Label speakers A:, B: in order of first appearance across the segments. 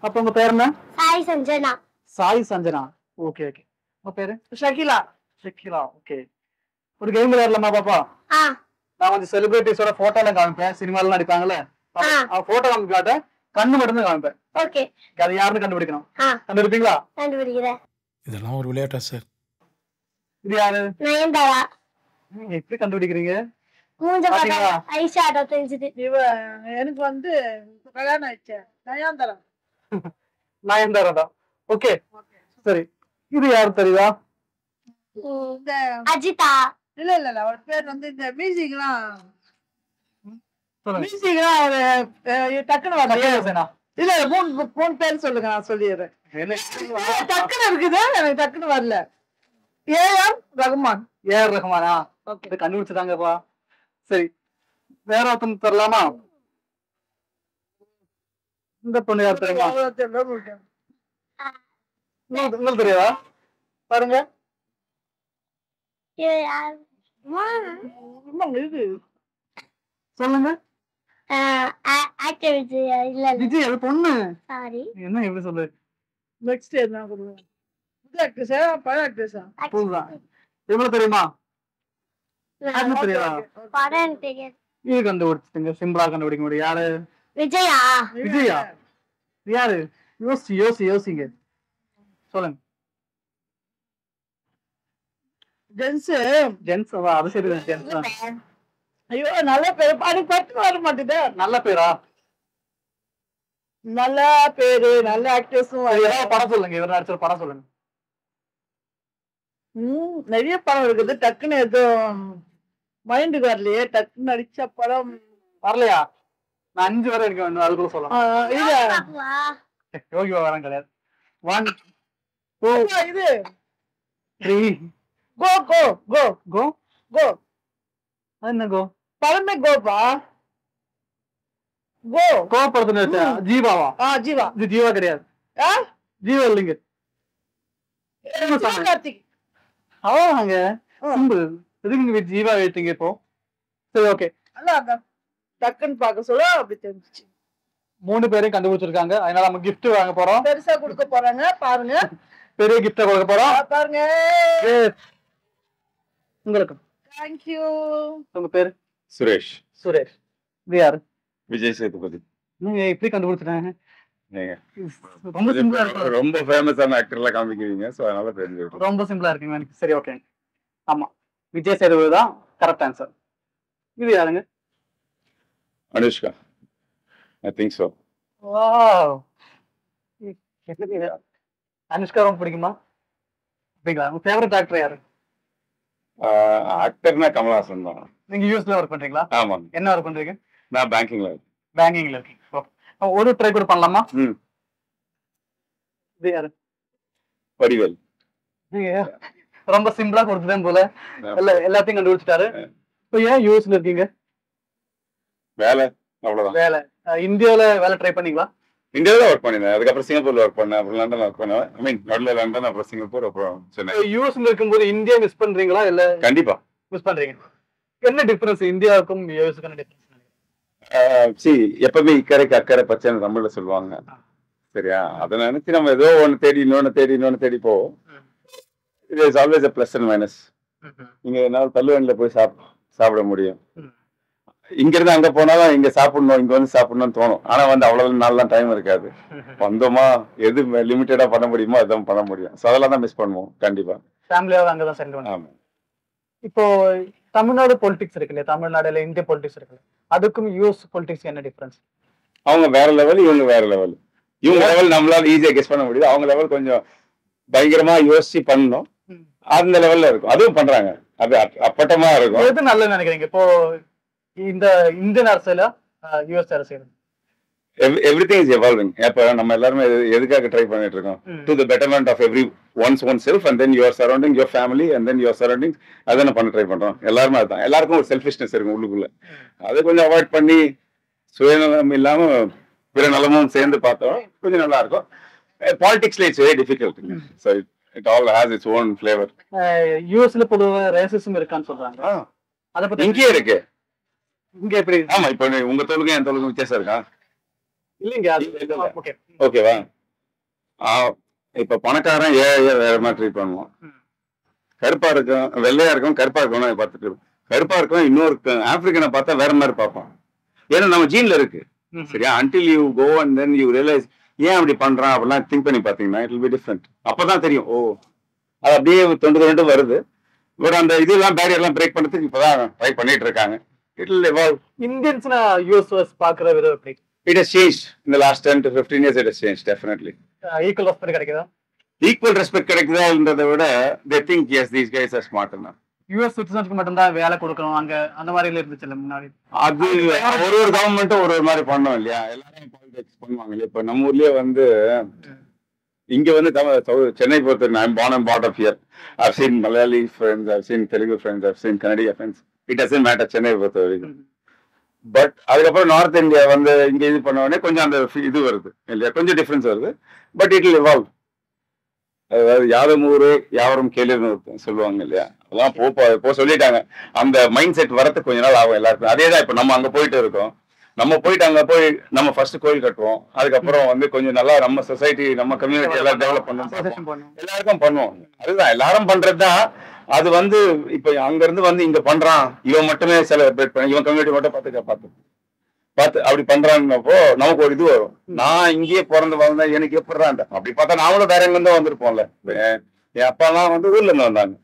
A: அப்ப உங்க பேர் என்ன?
B: சாய் சஞ்சனா.
A: சாய் சஞ்சனா. Okay okay. உங்க பேரு? ஷகிலா. ஷகிலா. ஓகே. ஒரு கேம் விளையாடலாமா பாப்பா? நான் கொஞ்சம் செலிபிரிட்டிஸோட போட்டோ எல்லாம் காமிப்பேன். சினிமால நடிப்பாங்கல்ல, போட்டோ காமிக்காட்ட கண்ணு மட்டும் தான் காமிப்பேன். ஓகே. அது யாருன்னு கண்டுபிடிக்கணும். கண்டுபிடிப்பீங்களா?
B: கண்டுபிடிக்கிறேன்.
C: இதெல்லாம் ஒரு விளையாட்டா சார்?
A: இது யாரு?
B: நயன்தாரா.
A: எப்படி கண்டுபிடிக்கிறீங்க?
B: மூஞ்ச பார்த்தா ஐஷாடோ தெரிஞ்சது.
D: எனக்கு வந்து கல்யாணம் ஆயிடுச்சு. நயன்தாரா.
A: நயன்தாரா தான். ஓகே சரி. இது யாரு தெரியுதா?
B: அஜிதா.
D: இல்ல இல்ல இல்ல, அவர் பேர் வந்து இந்த மியூசிக்லாம் டக்குனு வரல. இல்ல மூணு பேர் சொல்லுங்க, நான் சொல்லிடுறேன். டக்குனு இருக்குது, எனக்கு டக்குனு வரல. ஏஆர் ரஹ்மான்.
A: ஏஆர் ரஹ்மானா? ஓகே, கண்டுபிடிச்சிட்டாங்கப்பா. சரி, வேற ஒருத்தன் தரலாமா? இந்த பொண்ணு யார் தெரியுமா? உங்களுக்கு தெரியாதா? பாருங்க. சொல்லுங்க. விஜய். அது பொண்ணு. சாரி, என்ன எப்படி சொல்லு?
D: நெக்ஸ்ட் என்ன சொல்லுங்க? புது ஆக்ட்ரஸா பழைய ஆக்ட்ரஸா?
A: புதுதான். எவ்வளவு தெரியுமா? அது தெரியாதா?
B: படம் தெரியாது.
A: இது கண்டுபிடிச்சிட்டீங்க, சிம்பிளா கண்டுபிடிக்க முடியும். யாரு?
B: விஜயா.
A: விஜயா யாரு? யோசிங்க. சொல்லுங்க. ஜென்ஸ். அது சரிதான், ஜென்ஸ் தான்.
D: ஐயோ, நல்ல பேரு. பாடி பட்டு வர மாட்டேது.
A: நல்ல பேரா?
D: நல்ல பேரு, நல்ல ஆக்டர்ஸும்.
A: படம் சொல்லுங்க, இவர் நடிச்ச படம் சொல்லுங்க.
D: நிறைய படம் இருக்குது, டக்குன்னு எதுவும் மைண்டுக்கு வரலையே. டக்குன்னு நடிச்ச படம்
A: வரலையா? நான் 5 வரை இருக்க வேண்டும், அதுக்குள்ள சொல்லலாம். யோகி வரேன் கிடையாது. 1 2
D: இது
A: 3
D: கோ கோ கோ
A: கோ
D: கோ.
A: என்ன கோ?
D: படமே கோப்பா. கோ
A: கோ படத்துல ஜீவாவா?
D: ஜீவா.
A: இது ஜீவா கிடையாது. ஜீவா இல்லைங்க.
D: கார்த்திக்.
A: அவ்வளவுதாங்க, சிம்பிள். எதுக்கு ஜீவா எழுத்தீங்க இப்போ? சரி, ஓகே.
D: டக்குன்னு பார்க்க சொல்ல அப்படி தெரிஞ்சிச்சு.
A: 3 பேரையும் கண்டுபிடிச்சிருக்காங்க. அதனால நம்ம கிஃப்ட் வாங்க போறோம்.
D: பெருசா கொடுக்க போறாங்க, பாருங்க.
A: பெரிய கிஃப்ட் கொடுக்க போறோம்,
D: பாருங்க.
A: உங்களுக்கு.
D: தேங்க்யூ.
A: உங்க பேரு?
E: சுரேஷ்.
A: சுரேஷ். இது யாரு?
E: விஜய் சேதுபதி.
A: நீங்க எப்படி கண்டுபிடிச்சிட்டாங்க?
E: ரொம்ப சிம்பிளா இருக்கு. ரொம்ப ஃபேமஸான ஆக்டர்லாம் காமிக்கிறீங்க, சோ அதனால தெரிஞ்சுக்கிட்டேன்.
A: ரொம்ப சிம்பிளா இருக்குங்க எனக்கு. சரி, ஓகே. ஆமா, விஜய் சேதுபதி தான் கரெக்ட் ஆன்சர். இது யாருங்க?
E: Anushka. I think so.
A: Wow. Anushka ரொம்ப பிடிக்குமா? அப்படிங்களா? உங்க ஃபேவரட் ஆக்டர் யாரு?
E: ஆக்டர்னா கமல்ஹாசன் தான்.
A: நீங்க யூஎஸ்ல ஒர்க் பண்றீங்களா?
E: ஆமா.
A: என்ன ஒர்க் பண்றீங்க?
E: நான் பேங்கிங்ல இருக்கேன்.
A: பேங்கிங்ல இருக்கீங்க. ஒரு ட்ரை கூட பண்ணலாமா? இது யாரு?
E: வடிவேல்.
A: நீங்க ரொம்ப சிம்பிளா கொடுத்துட்டேன் போல. எல்லாத்தையும் கண்டுபிடிச்சிட்டாரு. இப்போ ஏன் யூஎஸ்ல இருக்கீங்க?
E: வேலை, அவ்வளவுதான்.
A: வேலை. இந்தியாவில வேலை ட்ரை பண்ணீங்களா?
E: இந்தியாவில ஒர்க் பண்ணிருந்தேன், அதுக்கப்புறம் சிங்கப்பூர்ல ஒர்க் பண்ணேன், அப்புறம் லண்டன்ல ஒர்க் பண்ணேன். ஐ மீன் நடுவில் லண்டன், அப்புறம் சிங்கப்பூர், அப்புறம் சென்னை.
A: யூஎஸ்ல இருக்கும்போது இந்தியா மிஸ் பண்றீங்களா? இல்ல
E: கண்டிப்பா
A: மிஸ் பண்றீங்க. என்ன டிஃபரன்ஸ் இந்தியாவுக்கும் யூஎஸ்க்கும்?
E: எப்பவுமே இக்கரைக்கு அக்கறை பச்சைன்னு தமிழ்ல சொல்லுவாங்க, சரியா? அதை நினைச்சு நம்ம ஏதோ ஒன்னு தேடி இன்னொன்னு தேடி போவோம். It is always a plus and minus. நீங்க என்னால தள்ளுவண்டில போய் சாப்பிட முடியும். இங்க இருந்து அங்க போனாலும் இங்க சாப்பிடணும், இங்க வந்து சாப்பிடணும்னு தோணும். ஆனா வந்து அவ்வளவு நாள்லாம் டைம் இருக்காது. வந்தோமா, எது லிமிட்டடா பண்ண முடியுமோ அதான் பண்ண முடியும். ஸோ அதெல்லாம் தான் மிஸ் பண்ணுவோம் கண்டிப்பா.
A: ஃபேமிலியாவது அங்கதான் சென்ட் பண்ணுவோம்.
E: ஆமா.
A: இப்போ தமிழ்நாடு பொலிட்டிக்ஸ் இருக்கு இல்லையா? தமிழ்நாடுல இந்திய பொலிட்டிக்ஸ் இருக்கு, அதுக்கும் யூஎஸ் பொலிட்டிக்ஸ் என்ன டிஃபரன்ஸ்?
E: அவங்க வேற லெவல், இவங்க வேற லெவல். இவங்க லெவல் நம்மளால ஈஸியா கெஸ் பண்ண முடியுது, அவங்க லெவல் கொஞ்சம் பயங்கரமா யோசிச்சு பண்ணணும். அந்த லெவல்ல இருக்கும், அதுவும் பண்றாங்க. அது அப்பட்டமா இருக்கும்.
A: எது நல்லதுன்னு நினைக்கிறீங்க இப்போ இந்த இந்தியன் அரசியல யூஎஸ் அரசியல்?
E: everything is evolving. அப்ப நம்ம எல்லாரும் எதுக்காக ட்ரை பண்ணிட்டு இருக்கோம்? to the betterment of every one's own self and then your surrounding, your family and then your surroundings. அத பண்ண ட்ரை பண்றோம் எல்லாரும். அதுதான், எல்லாருக்கும் ஒரு செல்ஃபிஷ்னஸ் இருக்கும் உள்ளுக்குள்ள. அதை கொஞ்சம் அவாய்ட் பண்ணி சுயநலம் இல்லாம பிற நலமும் சேர்ந்து பார்த்தோம் கொஞ்சம் நல்லா இருக்கும். பாலிடிக்ஸ்ல it's very difficult. so it all has its own flavor.
A: யூஎஸ்ல பொதுவா ரேசிசம் இருக்கான்னு சொல்றாங்க, அத பத்தி?
E: இங்கே இருக்கு.
A: இங்க எப்படி?
E: ஆமா, இப்ப உங்க தொழுகை என் தொழுகை வித்தியாசம் இருக்கா?
A: இல்லைங்க அது
E: இல்ல.
A: ஓகே
E: ஓகேவா? இப்ப பணக்காரன் ஏழை வேற மாதிரி ட்ரீட் பண்ணுவோம். கருப்பா இருக்கும் வெள்ளையா இருக்கும் கருப்பா இருக்கணும் பார்த்துட்டு இருக்கோம். கருப்பா இருக்கும் இன்னொரு ஆப்பிரிக்கனை பார்த்தா வேற மாதிரி பார்ப்போம். ஏன்னா நம்ம ஜீன்ல இருக்கு. சரியா? until you go and then you realize ஏன் அப்படி பண்றான் அப்படிலாம் திங்க் பண்ணி பாத்தீங்கன்னா இட் வில் பி டிஃப்ரெண்ட். அப்பதான் தெரியும் ஓ அது அப்படியே தொண்டு வருது. பட் அந்த இதெல்லாம் பேரியர்லாம் பிரேக் பண்றதுக்கு இப்பதான் ட்ரை பண்ணிட்டு இருக்காங்க. It will evolve.
A: இந்தியன்ஸ்னா யூஎஸ் பாக்குற விதம் எப்படி?
E: It has changed in the last 10 to 15 years. It has changed definitely.
A: Equal respect கிடைக்குதா?
E: ஈக்குவல் ரெஸ்பெக்ட் கிடைக்குதான்றதை விட they think yes these guys are smart enough.
A: US சிட்டிசன்ஸ்க்கு மட்டும் தான் வேலை கொடுக்கணும் அங்க அந்த மாதிரி இருந்துச்சுல்ல முன்னாடி.
E: அது ஒரு கவர்மெண்ட்டும் ஒரு மாதிரி பண்ணோம் இல்லையா? எல்லாரும் பாலிடிக்ஸ் பண்ணுவாங்க இல்லையா? இப்ப நம்ம ஊர்லயே வந்து இங்க வந்து சென்னை பொறுத்த I'm born and brought up here. I've seen Malayali friends, I've seen Telugu friends, I've seen Kannadiya friends. It doesn't matter Chennai பொறுத்த வரைக்கும். பட் அதுக்கப்புறம் நார்த் இந்தியா வந்து இங்க இது பண்ண உடனே கொஞ்சம் அந்த இது வருது இல்லையா? கொஞ்சம் டிஃபரன்ஸ் வருது. But it will evolve. அதாவது யாரும் ஊரு யாவரும் கேளுன்னு சொல்லுவாங்க இல்லையா? அதெல்லாம் போ சொல்லிட்டாங்க. அந்த மைண்ட் செட் வரதுக்கு கொஞ்ச நாள் ஆகும் எல்லாருக்கும். அதேதான் இப்ப நம்ம அங்க போயிட்டு இருக்கோம். நம்ம போயிட்டு அங்க போய் நம்ம ஃபர்ஸ்ட் கோயில் கட்டுவோம். அதுக்கப்புறம் வந்து கொஞ்சம் நல்லா நம்ம சொசைட்டி நம்ம கம்யூனிட்டி எல்லாம் டெவலப் பண்ணணும். எல்லாருக்கும் பண்ணுவோம். அதுதான் எல்லாரும் பண்றதுதான். அது வந்து இப்ப அங்க இருந்து வந்து இங்க பண்றான் இவன் மட்டுமே செலிப்ரேட் பண்ண இவன் கம்யூனிட்டி மட்டும் பார்த்து அப்படி பண்றாங்கப்போ நமக்கு ஒரு இது வரும். நான் இங்கேயே பிறந்து வந்தா எனக்கு எப்படிறான் அப்படி பார்த்தா நாமளும் வேற எங்க இருந்தும் வந்திருப்போம்ல. என் அப்பா எல்லாம் வந்து ஊர்ல இருந்து வந்தாங்க,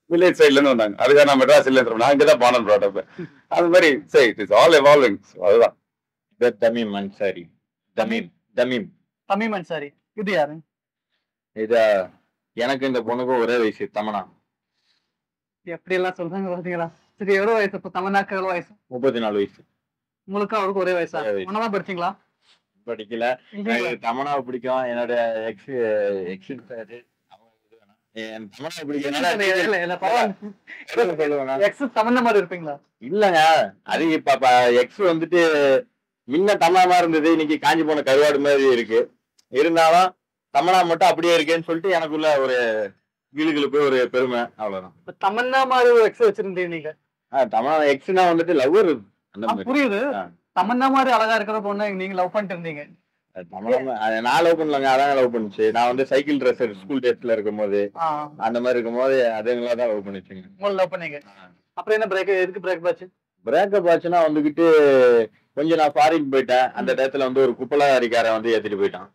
E: வில்லேஜ் சைட்ல இருந்து வந்தாங்க. அதுக்காக நான் மெட்ராஸ்ல இருந்து நான் இங்கதான் பானம் ப்ராடப். அது மாதிரி சரி இட் இஸ் ஆல் எவால்விங். அதுதான்
F: தமீம் அன்சாரி.
A: தமீம் அன்சாரி இது யாரு?
F: இதா எனக்கு இந்த பொண்ணுக்கும் ஒரே வயசு தமனா.
A: எப்படி எல்லாம் சொல்றாங்க பாத்தீங்களா? சரி எவ்வளவு வயசு? இப்ப தமன்னாக்கு எவ்வளவு வயசு?
F: 34 வயசு.
A: உங்களுக்கு அவருக்கு ஒரே வயசா? ஒன்னதான் படிச்சீங்களா?
F: படிக்கல. எனக்கு தமனாவை பிடிக்கும். என்னோட எக்ஸ் தமனா பிடிக்கும்.
A: தமன்னா மாதிரி இருப்பீங்களா?
F: இல்லங்க அது இப்ப எக்ஸ் வந்துட்டு முன்ன தமனா மாதிரி இருந்தது, இன்னைக்கு காஞ்சி போன கருவாடு மாதிரி இருக்கு. இருந்தாலும் தமனா மட்டும் அப்படியே இருக்கேன்னு சொல்லிட்டு எனக்குள்ள ஒரு வீடுகளுக்கு ஒரு பெருமை. அவ்வளவுதான்.
A: தமன்னா மாதிரி ஒரு எக்ஸ் வச்சிருந்தீங்க நீங்க?
F: தமனா எக்ஸ்னா வந்துட்டு லவ்வர்.
A: புரியுது. தமன்னா மாதிரி அழகா இருக்கிற பொண்ணு நீங்க லவ் பண்ணிட்டு இருந்தீங்க?
F: நான் லவ் பண்ணலங்க, அதான் லவ் பண்ணுச்சு. நான் வந்து சைக்கிள் ட்ரெஸ் ஸ்கூல் டேஸ்ல இருக்கும் போது அந்த மாதிரி இருக்கும் போது அதுங்களா தான் லவ் பண்ணிச்சுங்க.
A: உங்களை லவ் பண்ணீங்க. அப்புறம் என்ன பிரேக்? எதுக்கு பிரேக் ஆச்சு?
F: பிரேக்கப் ஆச்சுன்னா வந்துகிட்டு கொஞ்சம் நான் ஃபாரின் போயிட்டேன். அந்த டயத்துல வந்து ஒரு குப்பலாரிக்காரன் வந்து ஏத்திட்டு போயிட்டான்.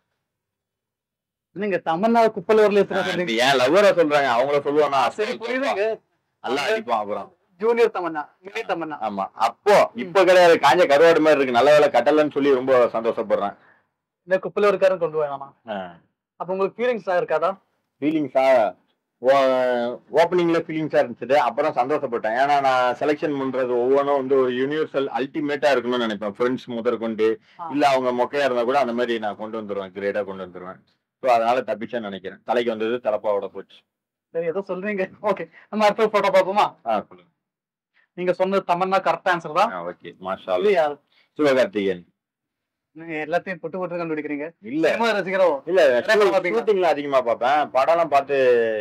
A: நீங்க தமன்னா குப்பல் வரல
F: ஏன் லவ்வரா சொல்றாங்க, அவங்கள சொல்லுவானா?
A: சரி புரியுதுங்க.
F: நல்லா அடிப்பான். அப்புறம்
A: ஜூனியர் தமன்னா, மினி தமன்னா.
F: ஆமா அப்போ இப்ப கிடையாது, காஞ்ச கருவாடு மாதிரி இருக்கு. நல்ல வேலை கட்டலன்னு சொல்லி ரொம்ப சந்தோஷப்படுறேன்.
A: இந்த குப்பல இருக்காருன்னு கொண்டு வேணாமா? அப்ப உங்களுக்கு ஃபீலிங்ஸா இருக்காதா?
F: ஃபீலிங்ஸா ஓப்பனிங்ல ஃபீலிங்ஸா இருந்துச்சு. அப்புறம் சந்தோஷப்பட்டேன். ஏன்னா நான் செலக்ஷன் பண்றது ஒவ்வொன்றும் வந்து ஒரு யூனிவர்சல் அல்டிமேட்டா இருக்கணும்னு நினைப்பேன். ஃப்ரெண்ட்ஸ் முதல் கொண்டு இல்ல அவங்க மொக்கையா இருந்தா கூட அந்த மாதிரி நான் கொண்டு வந்துருவேன், கிரேடா கொண்டு வந்துருவேன். ஸோ அதனால தப்பிச்சேன்னு நினைக்கிறேன். தலைக்கு வந்தது தலப்பாவோட போச்சு.
A: சரி ஏதோ சொல்றீங்க. ஓகே நம்ம அடுத்த போட்டோ பாப்போமா?
F: சொல்லுங்க.
A: நீங்க சொன்னது தமன்னா கரெக்ட் ஆன்சர் தான்.
F: ஓகே மாஷா அல்லாஹ். சிவகார்த்திகேயன்.
A: நீங்க எல்லாத்தையும் போட்டு கண்டுபிடிக்கிறீங்க.
F: இல்ல
A: ரசிக்கிறோ?
F: இல்ல ஷூட்டிங்ல அதிகமா பாப்பேன். படம் எல்லாம் பார்த்து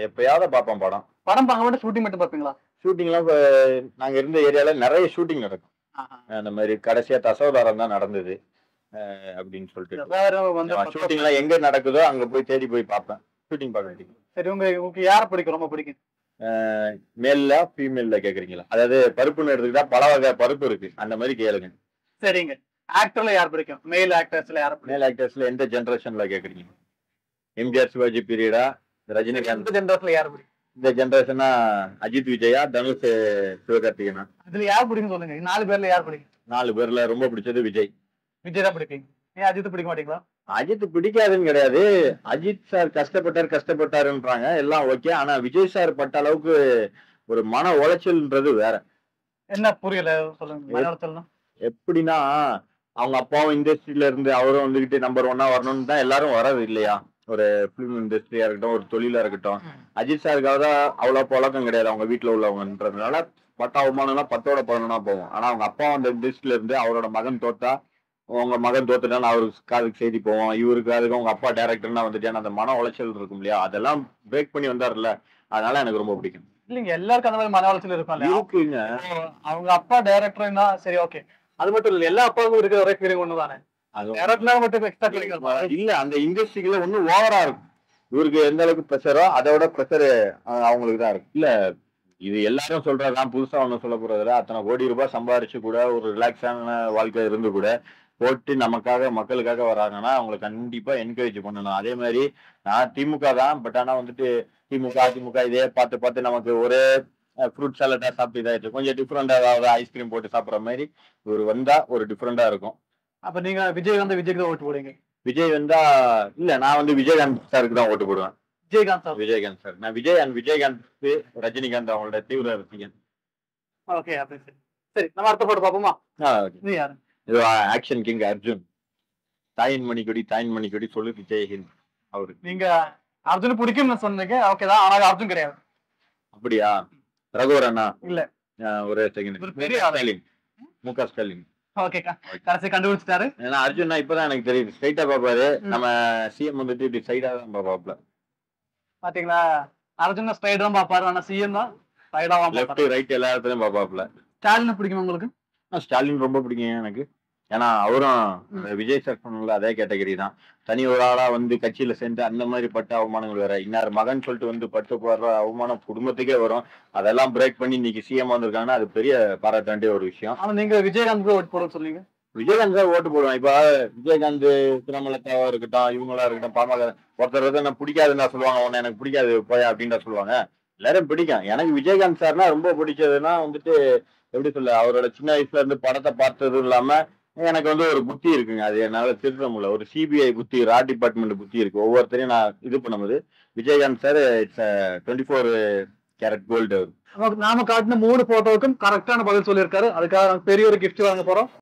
F: எப்பயாவது பாப்பேன். படம் பார்க்க
A: மட்டும் ஷூட்டிங் மட்டும் பாப்பீங்களா?
F: ஷூட்டிங் எல்லாம் நாங்க இருந்த ஏரியால நிறைய ஷூட்டிங் நடக்கும். அந்த மாதிரி கடைசியா தசவதாரம் தான் நடந்தது அப்படின்னு சொல்லிட்டு ஷூட்டிங் எல்லாம் எங்க நடக்குதோ அங்க போய் தேடி போய் பார்ப்பேன். ஷூட்டிங் பார்க்க.
A: சரி உங்களுக்கு யாரை பிடிக்கும்? ரொம்ப பிடிக்கும்.
F: மேல்ல ஃபீமேல்ல கேக்குறீங்களா? அதாவது பருப்புன்னு எடுத்துக்கிட்டா பல வகை பருப்பு இருக்கு, அந்த மாதிரி கேளுங்க.
A: சரிங்க. ஆக்டர்ல யார் பிடிக்கும்? மேல் ஆக்டர்ஸ்ல யார்?
F: மேல் ஆக்டர்ஸ்ல எந்த ஜெனரேஷன்ல கேக்குறீங்க? எம்ஜிஆர் சிவாஜி பீரியடா, ரஜினிகாந்த்
A: ஜெனரேஷன்ல யார் பிடிக்கும்?
F: இந்த ஜெனரேஷனா அஜித் விஜயா, தனுஷ் சிவகார்த்திகேயனா?
A: அதுல யார் பிடிக்கும் சொல்லுங்க. 4 பேர்ல யார் பிடிக்கும்?
F: 4 பேர்ல ரொம்ப பிடிச்சது விஜய்.
A: விஜய் தான் பிடிக்கும். ஏன் அஜித் பிடிக்க மாட்டீங்களா?
F: அஜித் பிடிக்காதுன்னு கிடையாது. அஜித் சார் கஷ்டப்பட்டாருன்றாங்க எல்லாம் ஓகே. ஆனா விஜய் சார் பட்ட அளவுக்கு ஒரு மன உளைச்சல்ன்றது வேற.
A: என்ன புரியல சொல்லுங்க. மன உளைச்சல்னா
F: எப்படின்னா அவங்க அப்பாவும் இண்டஸ்ட்ரியில இருந்து அவரும் வந்துகிட்டு நம்பர் 1 வரணும்னு தான் எல்லாரும் வர்றது இல்லையா? ஒரு பிலிம் இண்டஸ்ட்ரியா இருக்கட்டும், ஒரு தொழிலா இருக்கட்டும். அஜித் சாருக்காக தான் அவ்வளவு பழக்கம் கிடையாது அவங்க வீட்டுல உள்ளவங்கன்றதுனால பட்ட அவமானம்லாம் 10ஓட 11 போகும். ஆனா அவங்க அப்பா அந்த இண்டஸ்ட்ரியில இருந்து அவரோட மகன் தோத்தா உங்க மகன் தோத்துட்டான்னு அவருக்கு காதுக்கு செய்தி போவோம். இவருக்கு அதுக்கு உங்க அப்பா டைரக்டர்னா வந்துட்டேன்னு அந்த மன உளைச்சல் இருக்கும் இல்லையா? அதெல்லாம் பிரேக் பண்ணி வந்தாருல்ல, அதனால எனக்கு ரொம்ப பிடிக்கும்.
A: இல்லைங்க எல்லாருக்கும் அந்த மாதிரி மன உளைச்சல் இருக்கும்.
F: இருக்குங்க.
A: அவங்க அப்பா டைரக்டர்னா சரி ஓகே. அது மட்டும் இல்ல எல்லா அப்பாவுக்கும் இருக்கிற ஒரே ஃபீலிங் ஒண்ணுதானே.
F: அது
A: டேரக்டா மட்டும் எக்ஸ்ட்ரா கிடைக்கும்.
F: இல்ல அந்த இண்டஸ்ட்ரிக்குள்ள ஒன்னும் ஓவரா இருக்கும். இவருக்கு எந்த அளவுக்கு ப்ரெஷரோ அதோட ப்ரெஷர் அவங்களுக்கு தான் இருக்கு. இல்ல இது எல்லாரும் சொல்றதுதான், புதுசா ஒன்னும் சொல்ல போறதுல. அத்தனை கோடி ரூபாய் சம்பாரிச்சு கூட ஒரு ரிலாக்ஸான வாழ்க்கை இருந்து கூட போட்டு நமக்காக மக்களுக்காக வராங்கன்னா அவங்களை கண்டிப்பா என்கரேஜ் பண்ணணும். அதே மாதிரி நான் திமுக தான், பட் ஆனா வந்துட்டு திமுக அதிமுக இதே பார்த்து பார்த்து நமக்கு ஒரே ஃப்ரூட் சாலட்டா சாப்பிட்டு இதாயிடுச்சு. கொஞ்சம் டிஃப்ரெண்டா ஏதாவது ஐஸ்கிரீம் போட்டு சாப்பிட்ற மாதிரி ஒரு வந்தா ஒரு டிஃப்ரெண்டா இருக்கும்.
A: அப்ப நீங்க விஜய்க்கு தான் ஓட்டு போடுங்க.
F: விஜய் வந்தா இல்ல, நான் வந்து விஜயகாந்த் சாருக்கு தான் ஓட்டு போடுவேன்.
A: விஜயகாந்த்
F: சார். நான் விஜயகாந்த் ரஜினிகாந்த் அவங்களோட தீவிர ரசிகன்.
A: ஓகே, சரி நம்ம அடுத்த போட்டு பாப்போமா? நீ யாரு?
F: இது ஆக்ஷன் கிங் அர்ஜுன். தாயின் மணிக்கொடி சொல்லு விஜயஹிந்த். அவரு
A: நீங்க அர்ஜுன் பிடிக்கும்னு சொன்னீங்க. ஓகே தான், ஆனா அர்ஜுன் கிடையாது.
F: அப்படியா? ரகுவர் அண்ணா
A: இல்ல,
F: ஒரே செகண்ட். ஸ்டாலின், முக ஸ்டாலின்.
A: ஓகேக்கா, கடைசி கண்டுபிடிச்சிட்டாரு.
F: ஏன்னா அர்ஜுன்னா இப்பதான் எனக்கு தெரியுது. ஸ்ட்ரைட்டா பாப்பாரு. நம்ம சிஎம் வந்துட்டு இப்படி சைடா தான் பாப்பாப்ல.
A: பாத்தீங்களா, அர்ஜுன் ஸ்ட்ரைட் தான் பாப்பாரு, ஆனா சிஎம் தான் சைடா
F: லெஃப்ட் ரைட் எல்லா இடத்துலயும் பாப்பாப்ல.
A: ஸ்டாலின் பிடிக்குமா உங்களுக்கு?
F: ஸ்டாலின் ரொம்ப பிடிக்கும் எனக்கு. ஏன்னா அவரும் விஜய் சார் சொன்ன அதே கேட்டகரி தான். தனி ஒரு ஆளா வந்து கட்சியில சேர்ந்து அந்த மாதிரி பட்ட அவமானங்கள் வேற. இன்னார் மகன் சொல்லிட்டு வந்து பட்டு போடுற அவமானம் குடும்பத்துக்கே வரும். அதெல்லாம் பிரேக் பண்ணி இன்னைக்கு சிஎம் வந்திருக்காங்கன்னா அது பெரிய பாராட்ட வேண்டிய ஒரு விஷயம்.
A: ஆனா நீங்க விஜயகாந்த் ஓட்டு போட சொன்னீங்க.
F: விஜயகாந்த் தான் ஓட்டு போடுவேன். இப்ப விஜயகாந்த், திருமலத்தாவா இருக்கட்டும், இவங்களா இருக்கட்டும், பாமக ஒருத்தர் வந்து நான் பிடிக்காதுன்னா சொல்லுவாங்க, உன்னை எனக்கு பிடிக்காது போயா அப்படின்னு சொல்லுவாங்க. எல்லாரும் பிடிக்கும். எனக்கு விஜயகாந்த் சார்னா ரொம்ப பிடிச்சதுன்னா வந்துட்டு எப்படி சொல்ல, அவரோட சின்ன வயசுல இருந்து படத்தை பார்த்ததும் இல்லாம எனக்கு வந்து ஒரு புத்தி இருக்குங்க. அது என்னால திருத்த முடியல. ஒரு சிபிஐ புத்தி, ரா டிபார்ட்மெண்ட் புத்தி இருக்கு. ஒவ்வொருத்தரையும் நான் இது பண்ணும்போது Vijayakanth sir it's 24 carat gold.
A: நாம காட்டின 3 போட்டோவுக்கும் கரெக்டான பதில் சொல்லியிருக்காரு. அதுக்காக பெரிய ஒரு கிஃப்ட் வாங்க போறோம்.